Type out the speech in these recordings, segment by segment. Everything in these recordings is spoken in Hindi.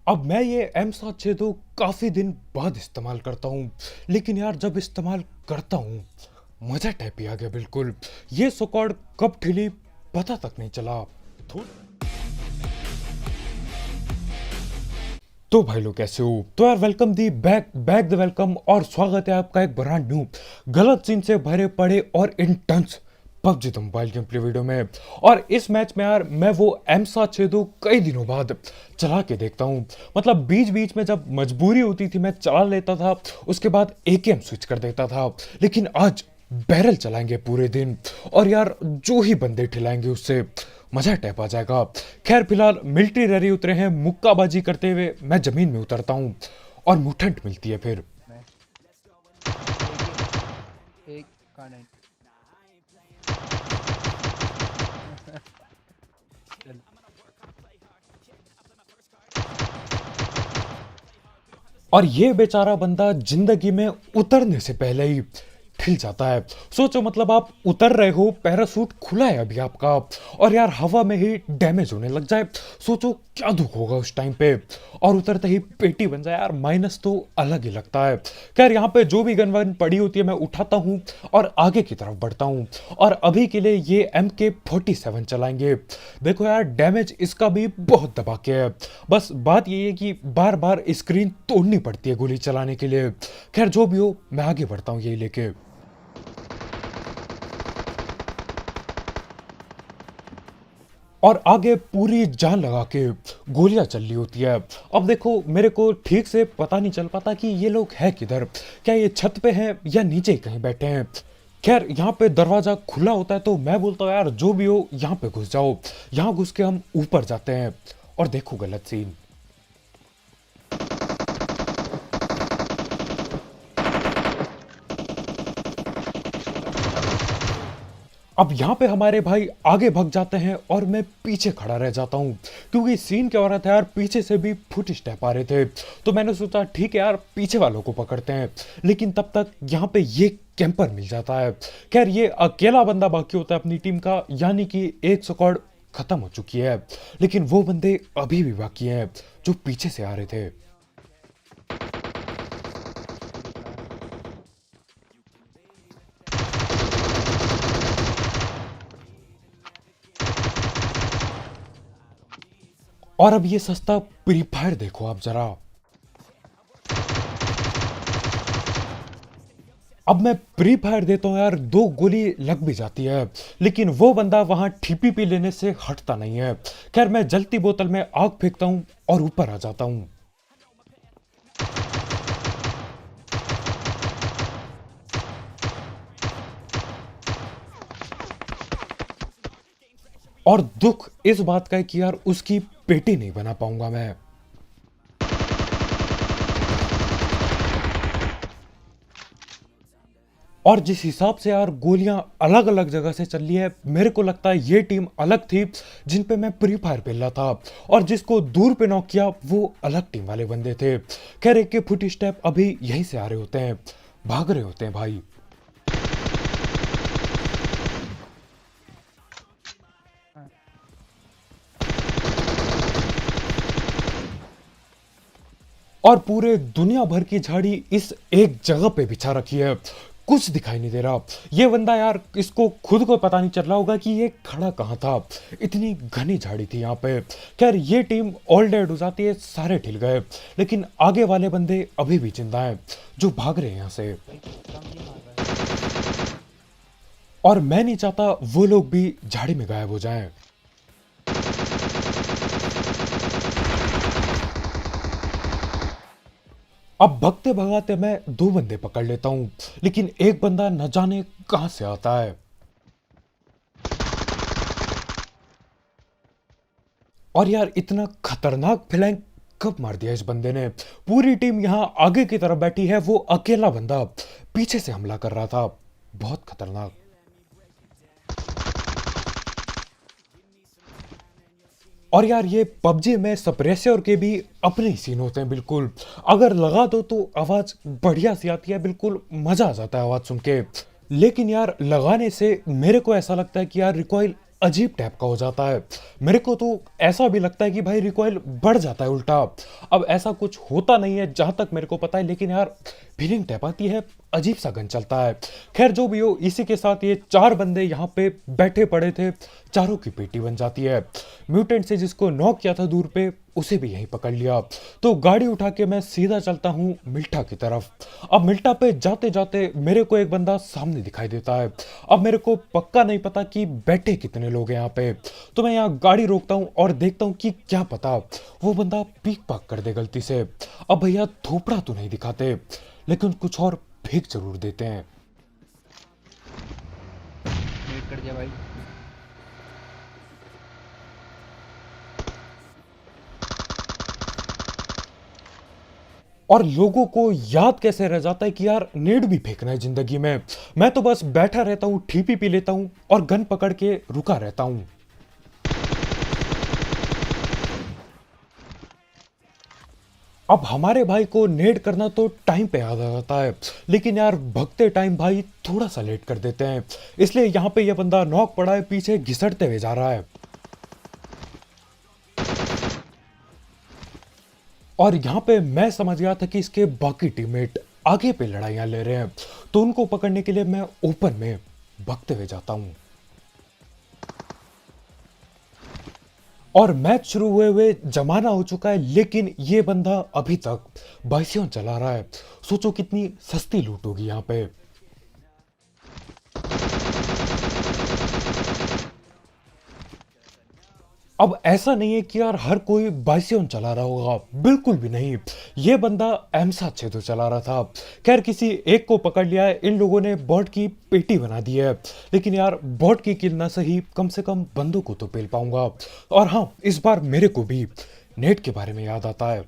अब मैं ये M762 काफ़ी दिन बाद इस्तेमाल करता हूँ, लेकिन यार जब इस्तेमाल करता हूँ मज़ा टाइप ही आ गया बिल्कुल। ये सुकॉर्ड कब ठिली पता तक नहीं चला। थो- तो भाई लोग कैसे हो? तो यार welcome the back back the welcome और स्वागत है आपका एक ब्रांड न्यू गलत सीन से भरे पड़े और intense PUBG the mobile game play video में। और इस मैच में यार मैं वो M762 कई दिनों बाद चला के देखता हूँ। मतलब बीच बीच में जब मजबूरी होती थी मैं चला लेता था, उसके बाद AKM स्विच कर देता था। लेकिन आज बैरल चलाएंगे पूरे दिन और यार जो ही बंदे ठिलाएंगे उससे मजा टैप आ जाएगा। खैर फिलहाल मिलिट्री रैली उतरे हैं, मुक्काबाजी करते हुए मैं जमीन में उतरता हूँ और मुठंड मिलती है फिर। में एक ही एक का नहीं। चल। और ये बेचारा बंदा जिंदगी में उतरने से पहले ही हिल जाता है। सोचो मतलब आप उतर रहे हो, पैरासूट खुला है अभी आपका, और यार हवा में ही डैमेज होने लग जाए। सोचो क्या दुख होगा उस टाइम पे। और उतरते ही पेटी बन जाए यार, माइनस तो अलग ही लगता है। खैर यहाँ पे जो भी गन वन पड़ी होती है मैं उठाता हूँ और आगे की तरफ बढ़ता हूँ। और अभी के लिए ये MK47 चलाएंगे। देखो यार डैमेज इसका भी बहुत दबा के है। बस बात ये है कि बार बार स्क्रीन तोड़नी पड़ती है गोली चलाने के लिए। खैर जो भी हो मैं आगे बढ़ता हूँ यही लेके। और आगे पूरी जान लगा के गोलियां चल रही होती है। अब देखो मेरे को ठीक से पता नहीं चल पाता कि ये लोग हैं किधर। क्या ये छत पे हैं या नीचे ही कहीं बैठे हैं। खैर यहाँ पे दरवाजा खुला होता है तो मैं बोलता हूँ यार जो भी हो यहाँ पे घुस जाओ। यहाँ घुस के हम ऊपर जाते हैं। और देखो गलत सीन। बोला ना भाई, वो अब यहाँ पे हमारे भाई आगे भाग जाते हैं और मैं पीछे खड़ा रह जाता हूँ, क्योंकि सीन क्या हो रहा था यार, पीछे से भी फुट स्टेप आ रहे थे। तो मैंने सोचा ठीक है यार पीछे वालों को पकड़ते हैं। लेकिन तब तक यहाँ पे ये कैंपर मिल जाता है। खैर ये अकेला बंदा बाकी होता है अपनी टीम का, यानी कि एक स्क्वाड खत्म हो चुकी है। लेकिन वो बंदे अभी भी बाकी हैं जो पीछे से आ रहे थे। उसको दिख रहा है। और अब ये सस्ता प्री फायर देखो आप जरा। अब मैं प्री फायर देता हूँ यार, दो गोली लग भी जाती है, लेकिन वो बंदा वहां TPP लेने से हटता नहीं है। खैर मैं जलती बोतल में आग फेंकता हूँ और ऊपर आ जाता हूँ। और दुख इस बात का है कि यार उसकी पेटी नहीं बना पाऊंगा मैं। और जिस हिसाब से यार गोलियां अलग अलग जगह से चल रही है, मेरे को लगता है ये टीम अलग थी जिन पे मैं प्री फायर खेल रहा था, और जिसको दूर पे नॉक किया वो अलग टीम वाले बंदे थे। खैर एक के फुट स्टेप अभी यहीं से आ रहे होते हैं, भाग रहे होते हैं भाई। हाँ, और पूरे दुनिया भर की झाड़ी इस एक जगह पे बिछा रखी है, कुछ दिखाई नहीं दे रहा। ये बंदा यार इसको खुद को पता नहीं चल रहा होगा कि ये खड़ा कहाँ था, इतनी घनी झाड़ी थी यहाँ पे। खैर ये टीम ऑल डेड हो जाती है, सारे ठिल गए, लेकिन आगे वाले बंदे अभी भी जिंदा हैं जो भाग रहे हैं यहाँ से। भाई कम ही मार रहा है। और मैं नहीं चाहता वो लोग भी झाड़ी में गायब हो जाएं। अब भगते भगाते मैं दो बंदे पकड़ लेता हूं, लेकिन एक बंदा न जाने कहां से आता है। और यार इतना खतरनाक फ्लैंक कब मार दिया इस बंदे ने। पूरी टीम यहां आगे की तरफ बैठी है, वो अकेला बंदा पीछे से हमला कर रहा था। बहुत खतरनाक। और यार ये पबजी में सप्रेसर के भी अपने ही सीन होते हैं बिल्कुल। अगर लगा दो तो आवाज बढ़िया सी आती है, बिल्कुल मजा आ जाता है आवाज सुन के। लेकिन यार लगाने से मेरे को ऐसा लगता है कि यार रिकॉइल अजीब टाइप का हो जाता है। मेरे को तो ऐसा भी लगता है कि भाई रिकॉइल बढ़ जाता है उल्टा। अब ऐसा कुछ होता नहीं है जहां तक मेरे को पता है, लेकिन यार फीलिंग टाइप आती है, अजीब सा गन चलता है। खैर जो भी हो, इसी के साथ ये चार बंदे यहाँ पे बैठे पड़े थे, चारों की पेटी बन जाती है। म्यूटेंट से जिसको नॉक किया था दूर पे, उसे भी यहीं पकड़ लिया। तो गाड़ी उठा के मैं सीधा चलता हूँ मिल्टा की तरफ। अब मिल्टा पे जाते जाते मेरे को एक बंदा सामने दिखाई देता है। अब मेरे को पक्का नहीं पता कि बैठे कितने लोग हैं यहाँ पे। तो मैं यहाँ गाड़ी रोकता हूँ और देखता हूँ कि क्या पता वो बंदा पीक पाक कर दे गलती से। अब भैया थोपड़ा तो नहीं दिखाते, लेकिन कुछ और फेंक जरूर देते हैं। वेट कर दिया भाई। और लोगों को याद कैसे रह जाता है कि यार नेड भी फेंकना है जिंदगी में। मैं तो बस बैठा रहता हूँ, ठीपी पी लेता हूँ और गन पकड़ के रुका रहता हूँ। अब हमारे भाई को नेड करना तो टाइम पे याद आ जाता है, लेकिन यार भगते टाइम भाई थोड़ा सा लेट कर देते हैं। इसलिए यहाँ पे ये बंदा नॉक पड़ा है, पीछे घिसटते हुए जा रहा है। और यहाँ पे मैं समझ गया था कि इसके बाकी टीममेट आगे पे लड़ाइयाँ ले रहे हैं, तो उनको पकड़ने के लिए मैं ओपन में भगते हुए जाता हूँ। और मैच शुरू हुए जमाना हो चुका है, लेकिन ये बंदा अभी तक बाइसियन चला रहा है। सोचो कितनी सस्ती लूट होगी यहाँ पे। अब ऐसा नहीं है कि यार हर कोई बाइसियन चला रहा होगा, बिल्कुल भी नहीं। ये बंदा M7 तो चला रहा था। खैर किसी एक को पकड़ लिया है, इन लोगों ने बॉट की पेटी बना दी है। लेकिन यार बॉट की किल ना सही, कम से कम बंदों को तो पेल पाऊंगा। और हाँ, इस बार मेरे को भी नेट के बारे में याद आता है।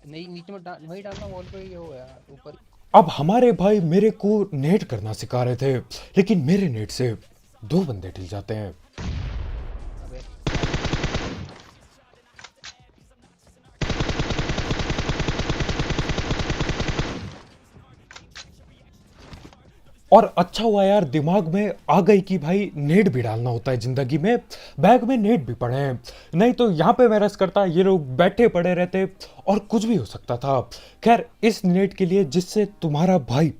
नहीं नीचे में वही डालना वॉल पे, ये हो यार ऊपर। अब हमारे भाई मेरे को नेट करना सिखा रहे थे, लेकिन मेरे नेट से दो बंदे ढिल जाते हैं। अबे और अच्छा हुआ यार दिमाग में आ गई कि भाई नेट भी डालना होता है जिंदगी में। बैग में नेट भी पड़े हैं, नहीं तो यहाँ पे मैं रस करता, ये लोग बैठे पड़े रहते और कुछ भी हो सकता था। खैर इस नेट के लिए जिससे तुम्हारा भाई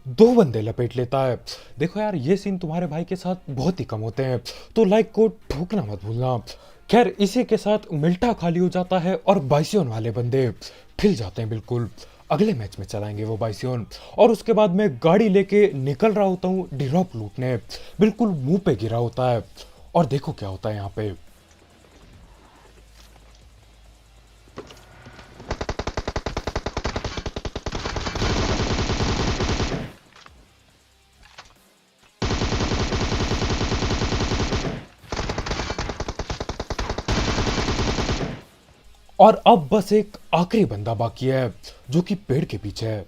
दो बंदे लपेट लेता है। देखो यार ये सीन तुम्हारे भाई के साथ बहुत ही कम होते हैं, तो लाइक को ठोकना मत भूलना। खैर इसी के साथ मिल्टा खाली हो जाता है और बाइसियन वाले बंदे फिल जाते हैं बिल्कुल। अगले मैच में चलाएंगे वो बाइसियन। और उसके बाद मैं गाड़ी लेके निकल रहा होता हूँ डिरॉप लूटने, बिल्कुल मुंह पे गिरा होता है। और देखो क्या होता है यहाँ पे। और अब बस एक आखिरी बंदा बाकी है, जो कि पेड़ के पीछे है।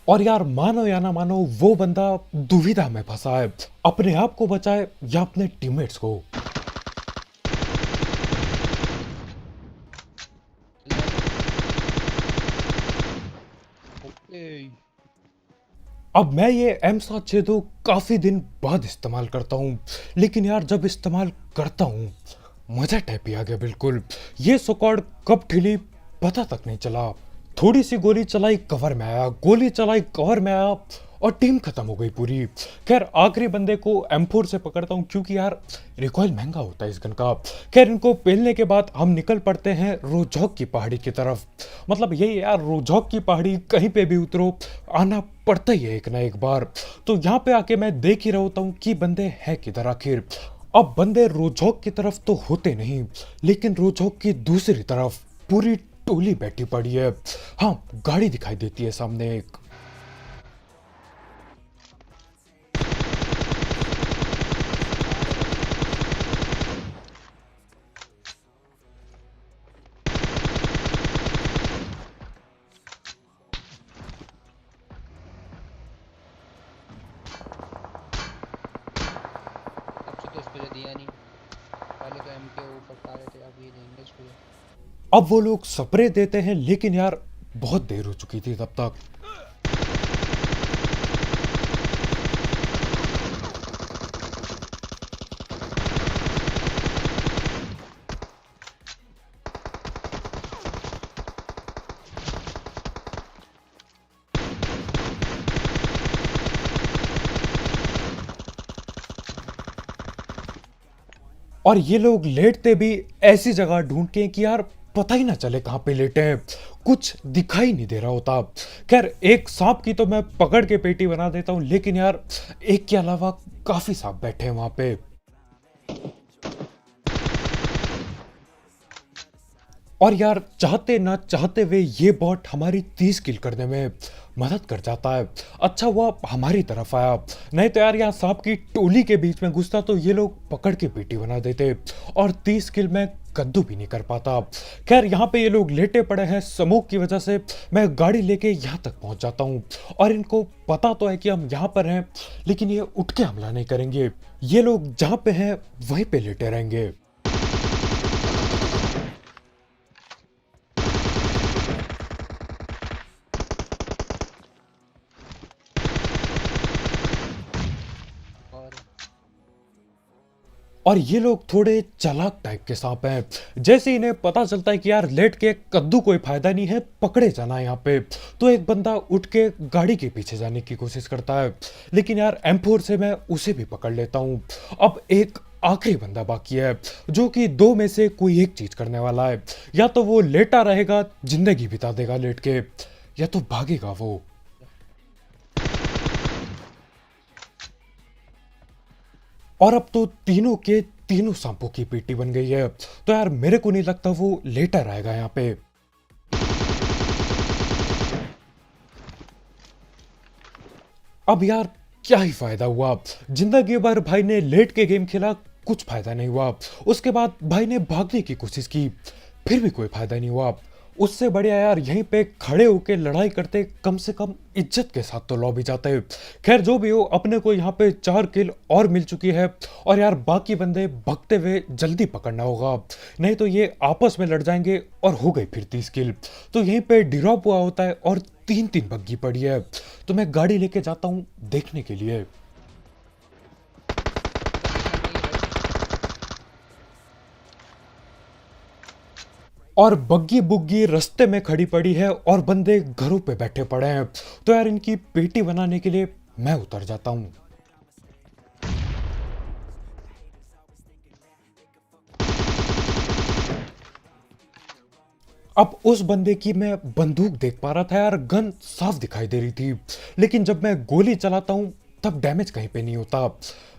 और यार मानो या ना मानो, वो बंदा दुविधा में फंसा है, अपने आप को बचाए या अपने टीममेट्स को। ओके। अब मैं ये M7 तो काफी दिन बाद इस्तेमाल करता हूँ, लेकिन यार जब इस्तेमाल करता हूँ मजा टाइप ही आ गया बिल्कुल। ये स्क्वाड कब ठिली पता तक नहीं चला। थोड़ी सी गोली चलाई कवर में आया, गोली चलाई कवर में आया, और टीम खत्म हो गई पूरी। खैर आखिरी बंदे को M4 से पकड़ता हूँ, क्योंकि यार रिकॉइल महंगा होता है इस गन का। खैर इनको पेलने के बाद हम निकल पड़ते हैं रोजौक की पहाड़ी की तरफ। मतलब यही यार, रोजौक की पहाड़ी कहीं पे भी उतरो आना पड़ता ही है एक ना एक बार। तो यहाँ पे आके मैं देख ही रहा होता हूँ कि बंदे हैं किधर आखिर। अब बंदे रोजौक की तरफ तो होते नहीं, लेकिन रोजौक की दूसरी तरफ पूरी टोली बैठी पड़ी है। हाँ गाड़ी दिखाई देती है सामने एक। तब से तो इस पे दिया नहीं, पहले तो एम के ऊपर पा रहे थे, अब ये देंगे इसको। अब वो लोग स्प्रे देते हैं, लेकिन यार बहुत देर हो चुकी थी तब तक। और ये लोग लेटते भी ऐसी जगह ढूंढते हैं कि यार पता ही ना चले कहाँ पे लेटे हैं, कुछ दिखाई नहीं दे रहा होता। खैर एक सांप की तो मैं पकड़ के पेटी बना देता हूँ, लेकिन यार एक के अलावा काफी सांप बैठे हैं वहां पे। और यार चाहते ना चाहते हुए ये बॉट हमारी 30 किल करने में मदद कर जाता है। अच्छा हुआ हमारी तरफ आया, नहीं तो यार यहाँ सांप की टोली के बीच में घुसता तो ये लोग पकड़ के पेटी बना देते और 30 किल में कद्दू भी नहीं कर पाता। खैर यहाँ पे ये लोग लेटे पड़े हैं, स्मोक की वजह से मैं गाड़ी लेके यहाँ तक पहुँच जाता हूँ और इनको पता तो है कि हम यहाँ पर हैं, लेकिन ये उठ के हमला नहीं करेंगे। ये लोग जहाँ पे हैं वहीं पे लेटे रहेंगे। और और ये लोग थोड़े चालाक टाइप के सांप हैं। जैसे इन्हें पता चलता है कि यार लेट के कद्दू कोई फायदा नहीं है, पकड़े जाना है यहाँ पे, तो एक बंदा उठ के गाड़ी के पीछे जाने की कोशिश करता है, लेकिन यार M4 से मैं उसे भी पकड़ लेता हूँ। अब एक आखिरी बंदा बाकी है जो कि दो में से कोई एक चीज करने वाला है, या तो वो लेटा रहेगा जिंदगी बिता देगा लेट के, या तो भागेगा वो। और अब तो तीनों के तीनों सांपों की पेटी बन गई है, तो यार मेरे को नहीं लगता वो लेटर आएगा यहाँ पे। अब यार क्या ही फायदा हुआ, जिंदगी भर भाई ने लेट के गेम खेला, कुछ फायदा नहीं हुआ। उसके बाद भाई ने भागने की कोशिश की, फिर भी कोई फायदा नहीं हुआ। उससे बढ़िया यार यहीं पे खड़े होके लड़ाई करते, कम से कम इज्जत के साथ तो लॉबी जाते। खैर जो भी हो, अपने को यहाँ पे 4 किल और मिल चुकी है, और यार बाकी बंदे भगते हुए जल्दी पकड़ना होगा, नहीं तो ये आपस में लड़ जाएंगे और हो गई फिर 30 किल। तो यहीं पे ड्रॉप हुआ होता है और 3-3 बग्गी पड़ी है, तो मैं गाड़ी लेके जाता हूँ देखने के लिए। और बग्गी बुग्गी रास्ते में खड़ी पड़ी है और बंदे घरों पे बैठे पड़े हैं, तो यार इनकी पेटी बनाने के लिए मैं उतर जाता हूं। अब उस बंदे की मैं बंदूक देख पा रहा था यार, गन साफ दिखाई दे रही थी, लेकिन जब मैं गोली चलाता हूं तब डैमेज कहीं पे नहीं होता।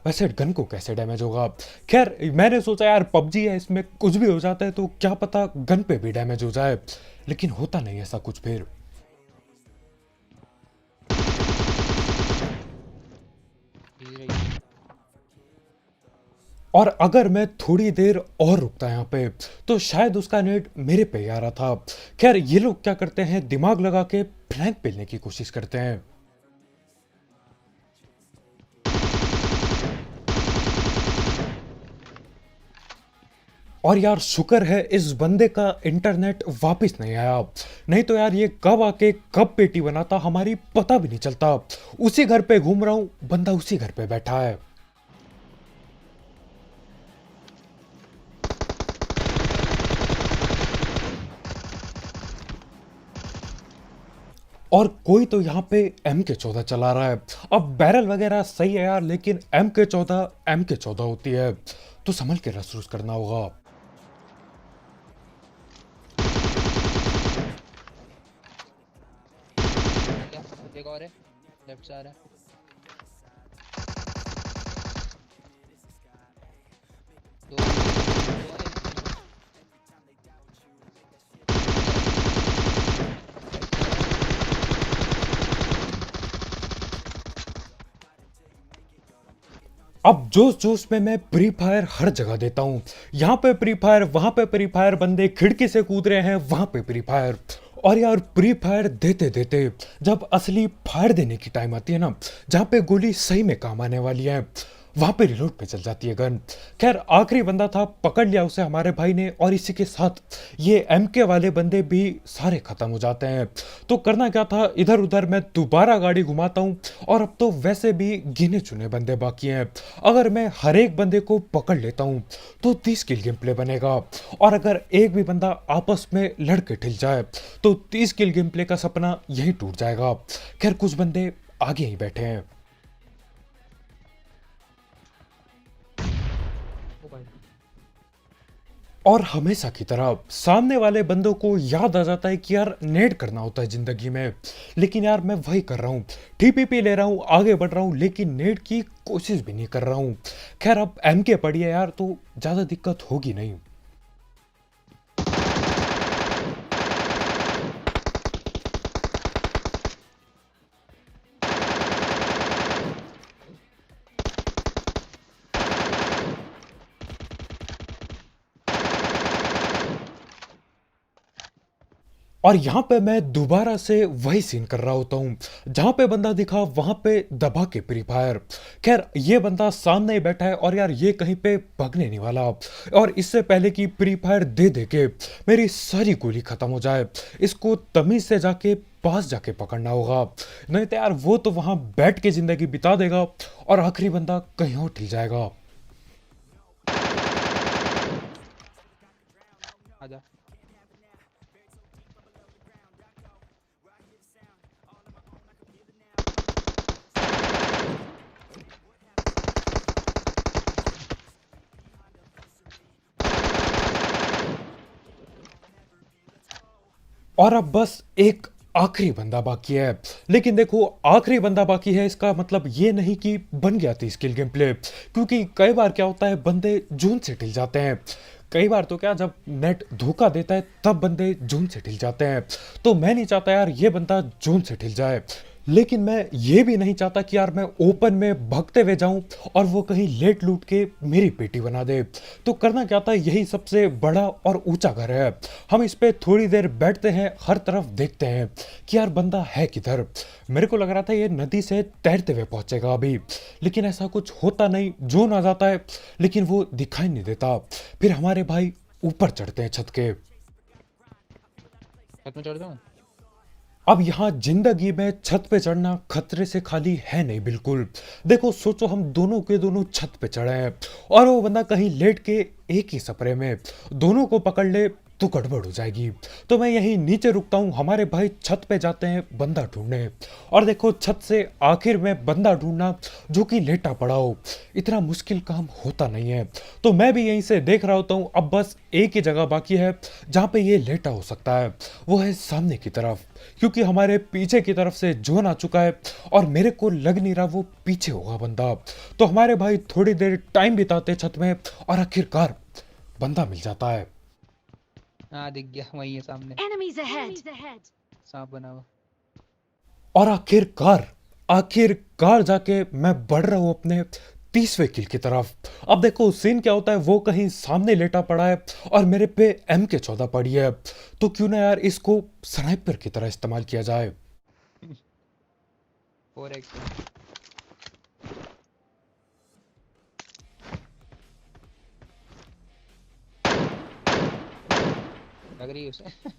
वैसे गन को कैसे डैमेज होगा? खैर मैंने सोचा यार पबजी है, इसमें कुछ भी हो जाता है, तो क्या पता गन पे भी डैमेज हो जाए, लेकिन होता नहीं ऐसा कुछ फिर। धीरे ही। और अगर मैं थोड़ी देर और रुकता यहाँ पे तो शायद उसका नेट मेरे पे ही आ रहा था। खैर ये लोग क्या करते हैं, दिमाग लगा के फ्लैंक पेलने की कोशिश करते हैं। और यार शुक्र है इस बंदे का इंटरनेट वापस नहीं आया, नहीं तो यार ये कब आके कब पेटी बनाता हमारी पता भी नहीं चलता। उसी घर पे घूम रहा हूँ, बंदा उसी घर पे बैठा है। और कोई तो यहाँ पे MK14 चला रहा है। अब बैरल वगैरह सही है यार, लेकिन MK14 होती है, तो संभल के रस रूस करना होगा। क्या एक और है, लेफ्ट से आ रहा है। दो दो है। अब जोश जोश में मैं प्री फायर हर जगह देता हूँ, यहाँ पे प्री फायर, वहां पे प्री फायर, बंदे खिड़की से कूद रहे हैं वहां पे प्री फायर। और यार प्री फायर देते देते जब असली फायर देने की टाइम आती है ना, जहाँ पे गोली सही में काम आने वाली है, वहां पे रिलोड पे चल जाती है गन। खैर आखिरी बंदा था, पकड़ लिया उसे हमारे भाई ने, और इसी के साथ ये MK वाले बंदे भी सारे खत्म हो जाते हैं। तो करना क्या था, इधर उधर मैं दोबारा गाड़ी घुमाता हूँ, और अब तो वैसे भी गिने चुने बंदे बाकी हैं। अगर मैं हर एक बंदे को पकड़ लेता हूँ तो 30 किल गेम प्ले बनेगा, और अगर एक भी बंदा आपस में लड़के ठिल जाए तो 30 किल गेम प्ले का सपना यही टूट जाएगा। खैर कुछ बंदे आगे ही बैठे हैं। ओ भाई और हमेशा की तरह सामने वाले बंदों को याद आ जाता है कि यार नेड करना होता है जिंदगी में, लेकिन यार मैं वही कर रहा हूँ, टीपीपी ले रहा हूँ, आगे बढ़ रहा हूँ, लेकिन नेड की कोशिश भी नहीं कर रहा हूँ। खैर अब एमके पड़ी है यार, तो ज्यादा दिक्कत होगी नहीं। और यहाँ पे मैं दोबारा से वही सीन कर रहा होता हूँ, जहाँ पे बंदा दिखा वहां पे दबा के फ्री फायर। खैर ये बंदा सामने ही बैठा है और यार ये कहीं पे भागने नहीं वाला, और इससे पहले कि फ्री फायर दे दे के मेरी सारी गोली खत्म हो जाए, इसको तमीज से जाके पास जाके पकड़ना होगा, नहीं तो यार वो तो वहां बैठ के जिंदगी बिता देगा और आखिरी बंदा कहीं और ठिल जाएगा। आजा। और अब बस एक आखिरी बंदा बाकी है, लेकिन देखो आखिरी बंदा बाकी है इसका मतलब ये नहीं कि बन गया थी स्किल गेम प्ले, क्योंकि कई बार क्या होता है बंदे जून से ढिल जाते हैं। कई बार तो क्या, जब नेट धोखा देता है तब बंदे जून से ढिल जाते हैं। तो मैं नहीं चाहता यार ये बंदा जून से ढिल जाए, लेकिन मैं ये भी नहीं चाहता कि यार मैं ओपन में भागते हुए जाऊं और वो कहीं लेट लूट के मेरी पेटी बना दे। तो करना क्या था, यही सबसे बड़ा और ऊंचा घर है, हम इस पे थोड़ी देर बैठते हैं, हर तरफ देखते हैं कि यार बंदा है किधर। मेरे को लग रहा था ये नदी से तैरते हुए पहुंचेगा अभी, लेकिन ऐसा कुछ होता नहीं, जोन आ जाता है लेकिन वो दिखाई नहीं देता। फिर हमारे भाई ऊपर चढ़ते हैं छत के। छत में चढ़ जाऊँ? अब यहाँ जिंदगी में छत पे चढ़ना खतरे से खाली है नहीं बिल्कुल। देखो सोचो हम दोनों के दोनों छत पे चढ़े हैं और वो बंदा कहीं लेट के एक ही सपरे में दोनों को पकड़ ले तो गड़बड़ हो जाएगी। तो मैं यहीं नीचे रुकता हूँ, हमारे भाई छत पे जाते हैं बंदा ढूंढने। और देखो छत से आखिर में बंदा ढूंढना जो कि लेटा पड़ा हो, इतना मुश्किल काम होता नहीं है। तो मैं भी यहीं से देख रहा होता हूँ, अब बस एक ही जगह बाकी है जहाँ पे ये लेटा हो सकता है, वो है सामने की तरफ, क्योंकि हमारे पीछे की तरफ से जोन आ चुका है और मेरे को लग नहीं रहा वो पीछे होगा बंदा। तो हमारे भाई थोड़ी देर टाइम बिताते छत में और आखिरकार बंदा मिल जाता है। हाँ दिख गया, वही है सामने, Enemies ahead! सांप बना हुआ। और आखिरकार आखिरकार जाके मैं बढ़ रहा हूं अपने 30वें किल की तरफ। अब देखो सीन क्या होता है, वो कहीं सामने लेटा पड़ा है और मेरे पे MK14 पड़ी है, तो क्यों ना यार इसको स्नाइपर की तरह इस्तेमाल किया जाए। 4x लग रही है उसे।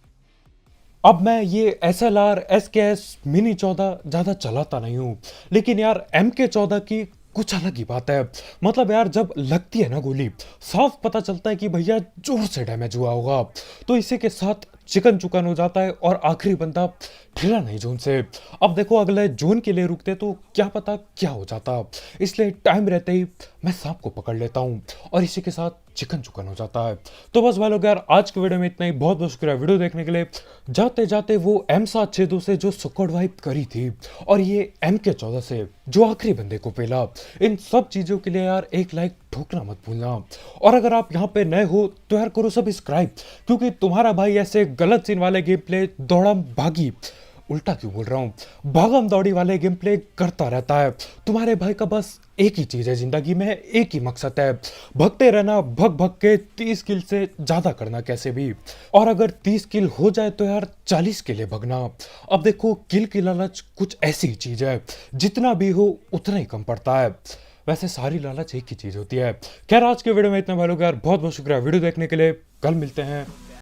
अब मैं ये SLR SKS मिनी 14 ज्यादा चलाता नहीं हूँ, लेकिन यार MK14 की कुछ अलग ही बात है। मतलब यार जब लगती है ना गोली, साफ पता चलता है कि भैया जोर से डैमेज हुआ होगा। तो इसी के साथ चिकन चुकन हो जाता है और आखिरी बंदा ठिला नहीं जोन से। अब देखो अगले जोन के लिए रुकते तो क्या पता क्या हो जाता, इसलिए टाइम रहते ही मैं सांप को पकड़ लेता हूँ और इसी के साथ चिकन चुकन हो जाता है। तो बस भाई लोग यार आज के वीडियो में इतना ही, बहुत बहुत शुक्रिया वीडियो देखने के लिए। जाते जाते वो M762 से जो सुकड़ वाइप करी थी और ये MK14 से जो आखिरी बंदे को पेला, इन सब चीजों के लिए यार एक लाइक ठोकना मत भूलना। और अगर आप यहाँ पे नए हो तो यार करो सब्सक्राइब, क्योंकि तुम्हारा भाई ऐसे गलत सीन वाले गेम प्ले, दौड़म भागी, उल्टा क्यों बोल रहा हूँ, भागम दौड़ी वाले गेम प्ले करता रहता है। तुम्हारे भाई का बस एक ही चीज है जिंदगी में, एक ही मकसद है, भगते रहना, भग भग के 30 किल से ज्यादा करना कैसे भी। और अगर 30 किल हो जाए तो यार 40 के लिए भगना। अब देखो किल की लालच कुछ ऐसी चीज है, जितना भी हो उतना ही कम पड़ता है। वैसे सारी लालच एक ही चीज होती है। खैर आज के वीडियो में इतना भाई लोग यार, बहुत बहुत शुक्रिया वीडियो देखने के लिए। कल मिलते हैं